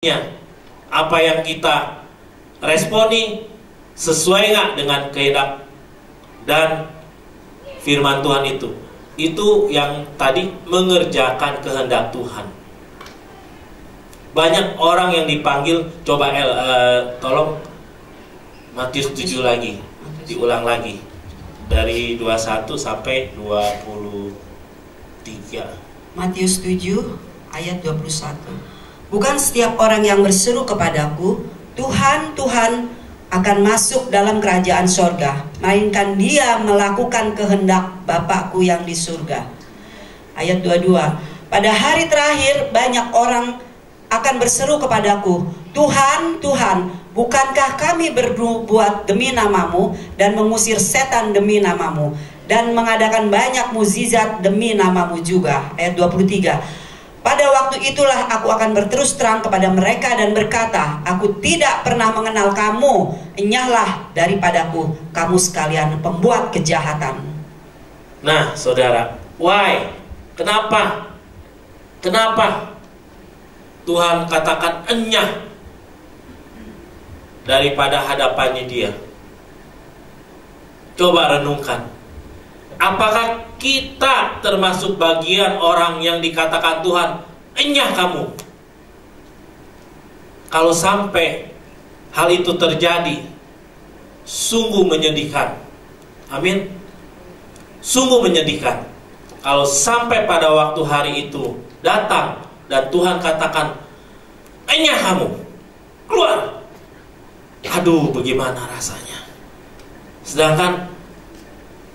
Apa yang kita responi sesuai nggak dengan kehendak dan firman Tuhan itu? Itu yang tadi mengerjakan kehendak Tuhan. Banyak orang yang dipanggil. Coba tolong Matius 7 lagi, diulang lagi dari 21 sampai 23. Matius 7 ayat 21. Bukan setiap orang yang berseru kepadaku, Tuhan, Tuhan, akan masuk dalam kerajaan sorga, melainkan dia melakukan kehendak Bapakku yang di surga. Ayat 22. Pada hari terakhir banyak orang akan berseru kepadaku, Tuhan, Tuhan, bukankah kami berbuat demi namamu dan mengusir setan demi namamu dan mengadakan banyak mukjizat demi namamu juga. Ayat 23. Pada waktu itulah aku akan berterus terang kepada mereka dan berkata, aku tidak pernah mengenal kamu, enyahlah daripadaku, kamu sekalian pembuat kejahatan. Nah saudara, why? Kenapa? Kenapa Tuhan katakan enyah daripada hadapannya dia? Coba renungkan. Apakah kita termasuk bagian orang yang dikatakan Tuhan, enyah kamu? Kalau sampai hal itu terjadi, sungguh menyedihkan. Amin. Sungguh menyedihkan. Kalau sampai pada waktu hari itu datang dan Tuhan katakan, enyah kamu, keluar. Aduh, bagaimana rasanya? Sedangkan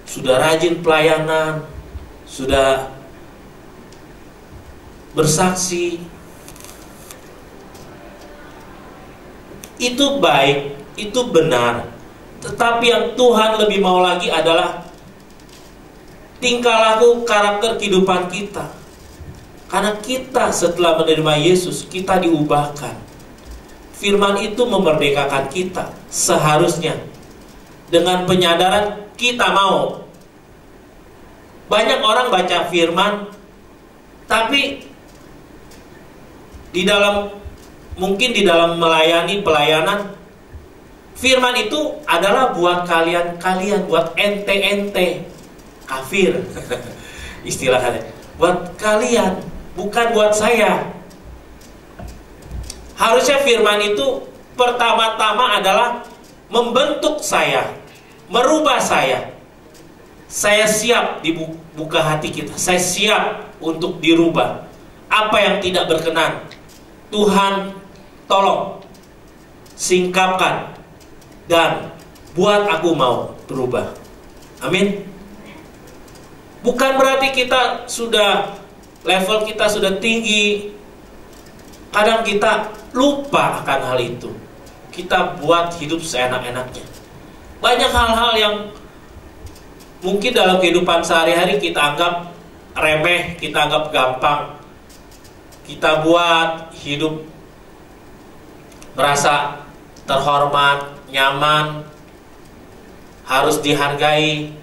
sudah rajin pelayanan, sudah bersaksi. Itu baik, itu benar. Tetapi yang Tuhan lebih mau lagi adalah tingkah laku, karakter kehidupan kita. Karena kita setelah menerima Yesus, kita diubahkan. Firman itu memerdekakan kita. Seharusnya dengan penyadaran kita mau. Banyak orang baca firman, tapi mungkin di dalam melayani pelayanan, firman itu adalah buat kalian, buat ente kafir. Istilah kalian, buat kalian, bukan buat saya. Harusnya firman itu pertama-tama adalah membentuk saya, merubah saya. Saya siap dibuka hati kita. Saya siap untuk dirubah. Apa yang tidak berkenan, Tuhan tolong singkapkan dan buat aku mau berubah. Amin. Bukan berarti kita sudah level kita sudah tinggi. Kadang kita lupa akan hal itu. Kita buat hidup seenak-enaknya. Banyak hal-hal yang mungkin dalam kehidupan sehari-hari kita anggap remeh, kita anggap gampang. Kita buat hidup merasa terhormat, nyaman, harus dihargai,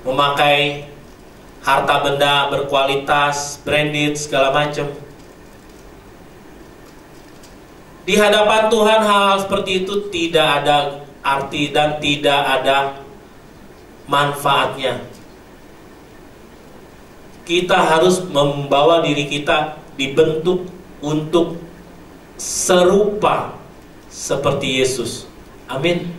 memakai harta benda berkualitas, branded, segala macam. Di hadapan Tuhan hal-hal seperti itu tidak ada arti dan tidak ada manfaatnya. Kita harus membawa diri kita dibentuk untuk serupa seperti Yesus. Amin.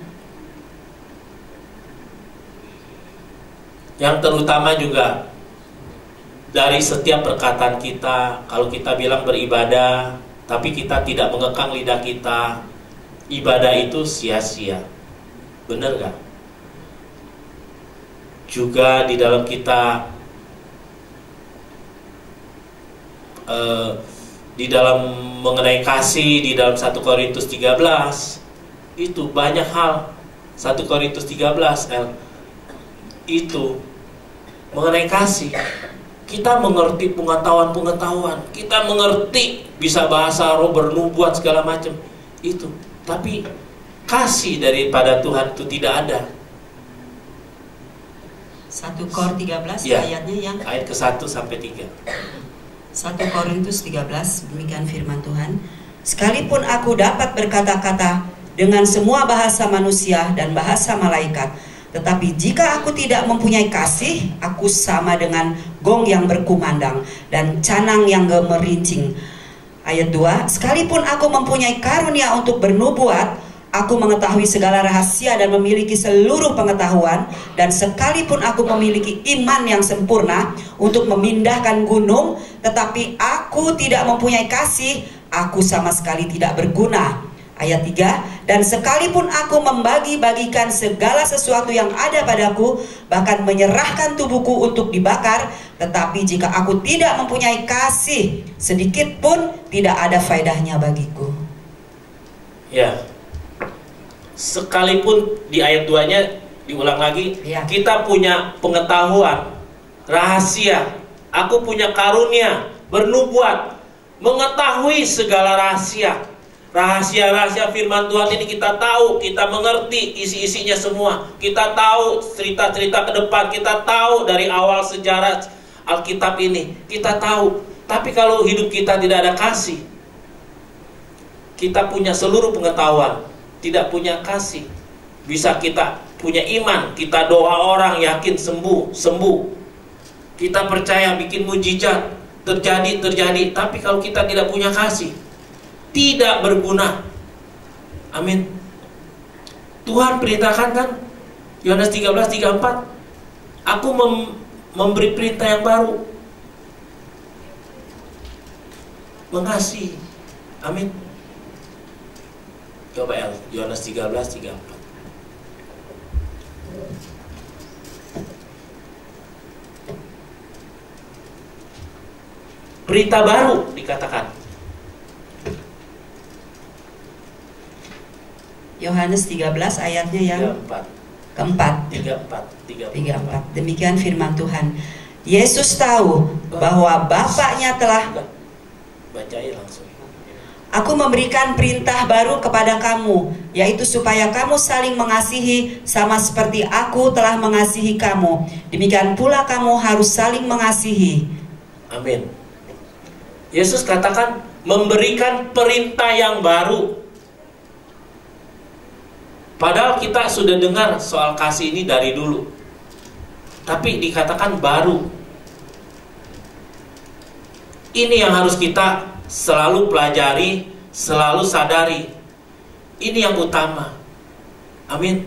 Yang terutama juga dari setiap perkataan kita, kalau kita bilang beribadah tapi kita tidak mengekang lidah kita, ibadah itu sia-sia. Benar gak? Juga di dalam kita di dalam mengenai kasih, di dalam 1 Korintus 13 itu banyak hal. 1 Korintus 13 itu mengenai kasih. Kita mengerti pengetahuan, kita mengerti bisa bahasa roh, bernubuat segala macam itu. Tapi kasih daripada Tuhan itu tidak ada. 1 Kor 13 ya, ayatnya yang ayat ke-1 sampai 3. 1 Korintus 13, demikian firman Tuhan. Sekalipun aku dapat berkata-kata dengan semua bahasa manusia dan bahasa malaikat, tetapi jika aku tidak mempunyai kasih, aku sama dengan gong yang berkumandang dan canang yang gemerincing. Ayat 2, sekalipun aku mempunyai karunia untuk bernubuat, aku mengetahui segala rahasia dan memiliki seluruh pengetahuan, dan sekalipun aku memiliki iman yang sempurna untuk memindahkan gunung, tetapi aku tidak mempunyai kasih, aku sama sekali tidak berguna. Ayat 3, dan sekalipun aku membagi-bagikan segala sesuatu yang ada padaku, bahkan menyerahkan tubuhku untuk dibakar, tetapi jika aku tidak mempunyai kasih, sedikit pun tidak ada faedahnya bagiku. Ya, sekalipun di ayat 2-nya diulang lagi, ya. Kita punya pengetahuan, rahasia, aku punya karunia, bernubuat, mengetahui segala rahasia. Rahasia-rahasia firman Tuhan ini kita tahu, kita mengerti isi-isinya semua. Kita tahu cerita-cerita ke depan, kita tahu dari awal sejarah Alkitab ini, kita tahu. Tapi kalau hidup kita tidak ada kasih, kita punya seluruh pengetahuan, tidak punya kasih. Bisa kita punya iman, kita doa orang yakin sembuh. Kita percaya bikin mujizat, terjadi. Tapi kalau kita tidak punya kasih, tidak berguna. Amin. Tuhan perintahkan kan, Yohanes 13:34, aku memberi perintah yang baru, mengasihi. Amin. Coba Yohanes 13:34. Berita baru dikatakan. Yohanes 13 ayatnya yang keempat. 34. Demikian firman Tuhan. Yesus tahu bahwa Bapaknya telah, bacain langsung. Aku memberikan perintah baru kepada kamu, yaitu supaya kamu saling mengasihi sama seperti aku telah mengasihi kamu. Demikian pula kamu harus saling mengasihi. Amin. Yesus katakan memberikan perintah yang baru. Padahal kita sudah dengar soal kasih ini dari dulu, tapi dikatakan baru. Ini yang harus kita selalu pelajari, selalu sadari. Ini yang utama. Amin.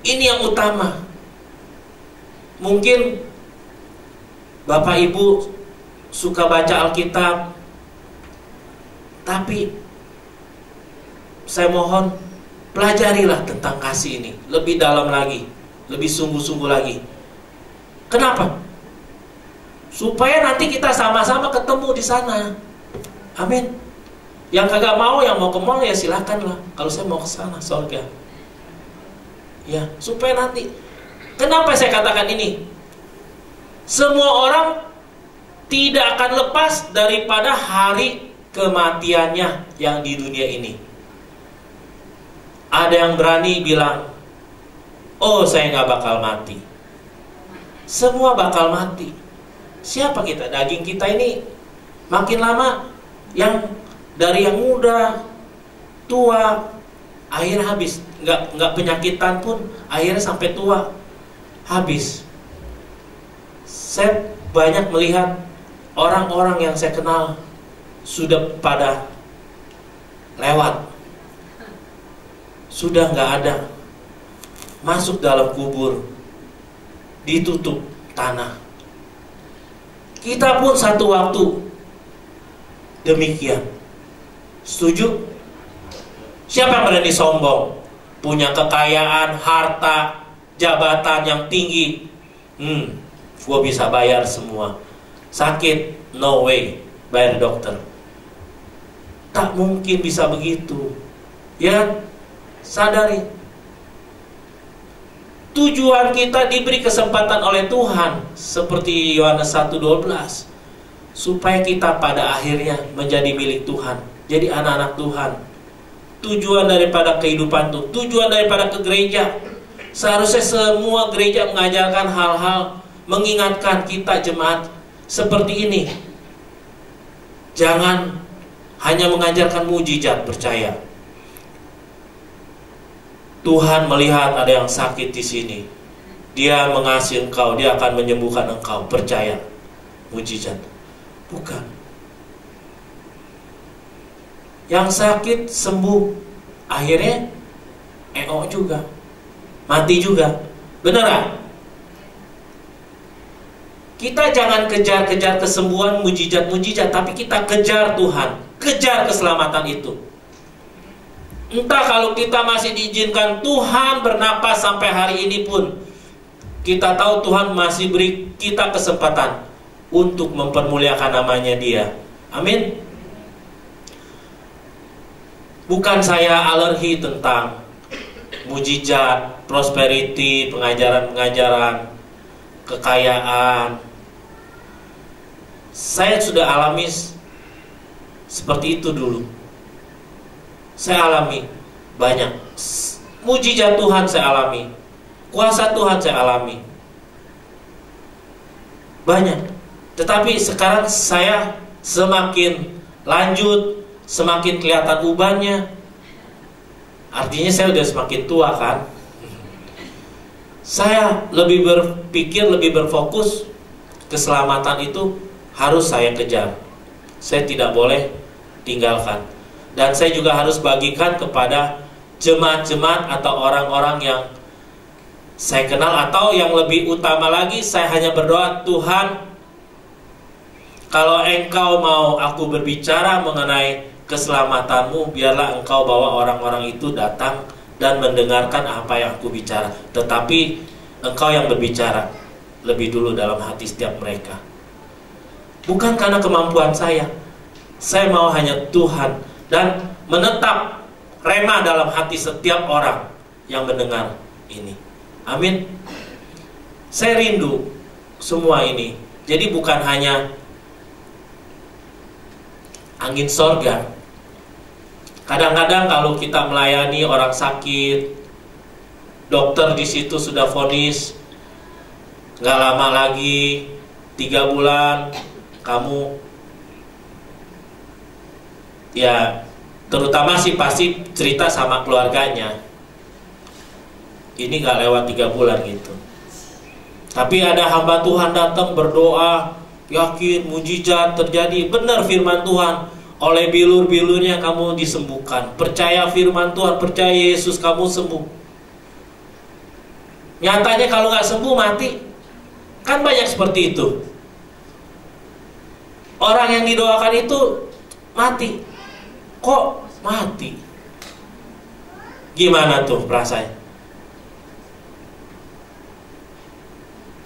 Ini yang utama. Mungkin Bapak Ibu suka baca Alkitab, tapi saya mohon pelajarilah tentang kasih ini lebih dalam lagi, lebih sungguh-sungguh lagi. Kenapa? Supaya nanti kita sama-sama ketemu di sana. Amin. Yang kagak mau, yang mau ke mall ya silakan lah. Kalau saya mau ke sana, surga. Ya, supaya nanti. Kenapa saya katakan ini? Semua orang tidak akan lepas daripada hari kematiannya yang di dunia ini. Ada yang berani bilang, oh saya nggak bakal mati. Semua bakal mati. Siapa kita? Daging kita ini makin lama, yang dari yang muda, tua, akhirnya habis. Nggak penyakitan pun, akhirnya sampai tua habis. Saya banyak melihat orang-orang yang saya kenal sudah pada lewat, sudah nggak ada, masuk dalam kubur, ditutup tanah. Kita pun satu waktu demikian. Setuju? Siapa yang berani sombong, punya kekayaan, harta, jabatan yang tinggi? Gua bisa bayar semua. Sakit, no way, bayar dokter. Tak mungkin bisa begitu. Ya, sadari. Tujuan kita diberi kesempatan oleh Tuhan, seperti Yohanes 1:12, supaya kita pada akhirnya menjadi milik Tuhan, jadi anak-anak Tuhan. Tujuan daripada kehidupan itu, tujuan daripada ke gereja. Seharusnya semua gereja mengajarkan hal-hal, mengingatkan kita jemaat seperti ini. Jangan hanya mengajarkan mujizat, percaya. Tuhan melihat ada yang sakit di sini. Dia mengasihi engkau, dia akan menyembuhkan engkau, percaya. Mujizat. Bukan. Yang sakit sembuh, akhirnya EO juga, mati juga. Beneran? Kita jangan kejar-kejar kesembuhan, mujizat-mujizat, tapi kita kejar Tuhan, kejar keselamatan itu. Entah kalau kita masih diizinkan Tuhan bernapas sampai hari ini pun, kita tahu Tuhan masih beri kita kesempatan untuk mempermuliakan namanya Dia. Amin. Bukan saya alergi tentang mujizat, prosperity, pengajaran-pengajaran, kekayaan. Saya sudah alami seperti itu dulu. Saya alami banyak. Mujizat Tuhan saya alami. Kuasa Tuhan saya alami. Banyak. Tetapi sekarang saya semakin lanjut, semakin kelihatan ubannya. Artinya saya udah semakin tua kan. Saya lebih berpikir, lebih berfokus, keselamatan itu harus saya kejar. Saya tidak boleh tinggalkan. Dan saya juga harus bagikan kepada jemaat-jemaat atau orang-orang yang saya kenal. Atau yang lebih utama lagi, saya hanya berdoa, Tuhan, kalau Engkau mau aku berbicara mengenai keselamatanmu, biarlah Engkau bawa orang-orang itu datang dan mendengarkan apa yang aku bicara. Tetapi Engkau yang berbicara lebih dulu dalam hati setiap mereka. Bukan karena kemampuan saya mau hanya Tuhan, dan menetap rema dalam hati setiap orang yang mendengar ini. Amin. Saya rindu semua ini. Jadi bukan hanya angin sorga. Kadang-kadang kalau kita melayani orang sakit, dokter di situ sudah vonis, nggak lama lagi 3 bulan kamu, ya terutama sih pasti cerita sama keluarganya, ini nggak lewat 3 bulan gitu. Tapi ada hamba Tuhan datang berdoa, yakin mujizat terjadi. Benar firman Tuhan, oleh bilur-bilurnya kamu disembuhkan. Percaya firman Tuhan, percaya Yesus, kamu sembuh. Nyatanya kalau nggak sembuh mati. Kan banyak seperti itu. Orang yang didoakan itu mati. Kok mati? Gimana tuh perasaannya?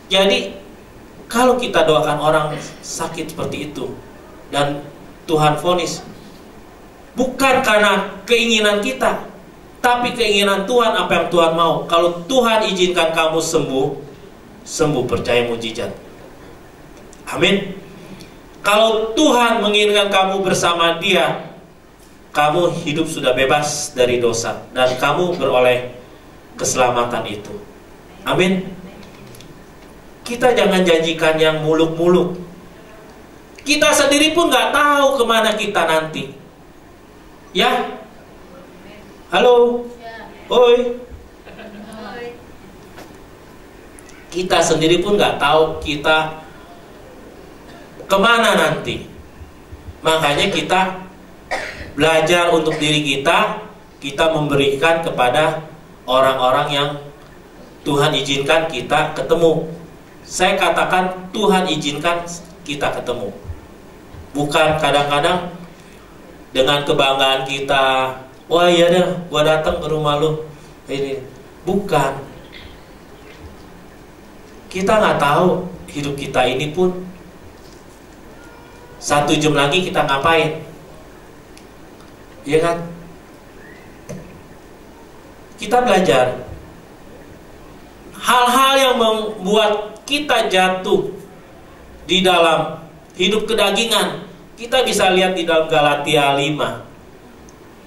Jadi kalau kita doakan orang sakit seperti itu dan Tuhan vonis, bukan karena keinginan kita, tapi keinginan Tuhan, apa yang Tuhan mau. Kalau Tuhan izinkan kamu sembuh, percaya mujizat. Amin. Kalau Tuhan menginginkan kamu bersama Dia, kamu hidup sudah bebas dari dosa dan kamu beroleh keselamatan itu. Amin. Kita jangan janjikan yang muluk-muluk. Kita sendiri pun nggak tahu kemana kita nanti. Ya? Halo? Oi? Kita sendiri pun nggak tahu kita kemana nanti. Makanya kita belajar untuk diri kita, kita memberikan kepada orang-orang yang Tuhan izinkan kita ketemu. Saya katakan Tuhan izinkan kita ketemu. Bukan kadang-kadang dengan kebanggaan kita, wah iya deh, gua datang ke rumah lu. Ini bukan. Kita nggak tahu hidup kita ini pun 1 jam lagi kita ngapain, iya kan? Kita belajar hal-hal yang membuat kita jatuh di dalam hidup kedagingan. Kita bisa lihat di dalam Galatia 5.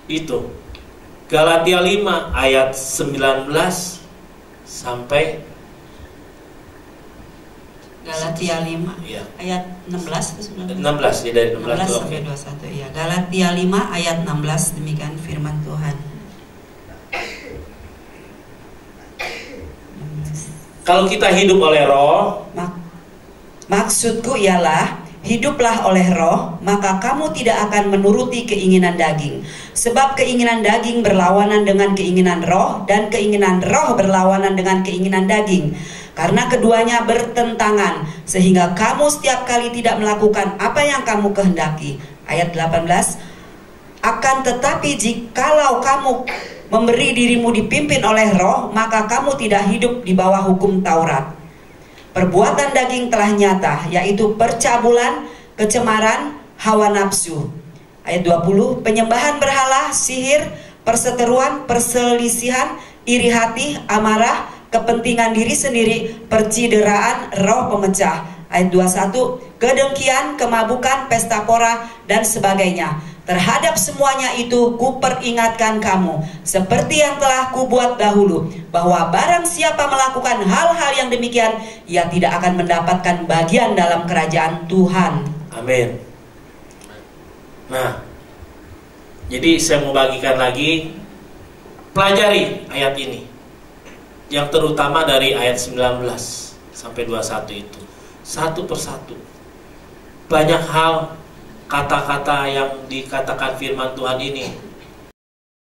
Itu Galatia 5 ayat 19 sampai Galatia 5 Ya. ayat 16 ke 19. 16 ya, dari 16 16 sampai 21 ya. Galatia 5 ayat 16, demikian firman Tuhan. Kalau kita hidup oleh Roh, Maksudku ialah, hiduplah oleh Roh, maka kamu tidak akan menuruti keinginan daging. Sebab keinginan daging berlawanan dengan keinginan Roh, dan keinginan Roh berlawanan dengan keinginan daging. Karena keduanya bertentangan, sehingga kamu setiap kali tidak melakukan apa yang kamu kehendaki. Ayat 18, akan tetapi jikalau kamu memberi dirimu dipimpin oleh Roh, maka kamu tidak hidup di bawah hukum Taurat. Perbuatan daging telah nyata, yaitu percabulan, kecemaran, hawa nafsu. Ayat 20, penyembahan berhala, sihir, perseteruan, perselisihan, iri hati, amarah, kepentingan diri sendiri, percideraan, roh pemecah. Ayat 21, kedengkian, kemabukan, pesta pora, dan sebagainya. Terhadap semuanya itu kuperingatkan kamu, seperti yang telah kubuat dahulu, bahwa barang siapa melakukan hal-hal yang demikian, ia tidak akan mendapatkan bagian dalam kerajaan Tuhan. amin. Nah, jadi saya mau bagikan lagi, pelajari ayat ini, yang terutama dari ayat 19 sampai 21 itu, satu persatu. Banyak hal, kata-kata yang dikatakan firman Tuhan ini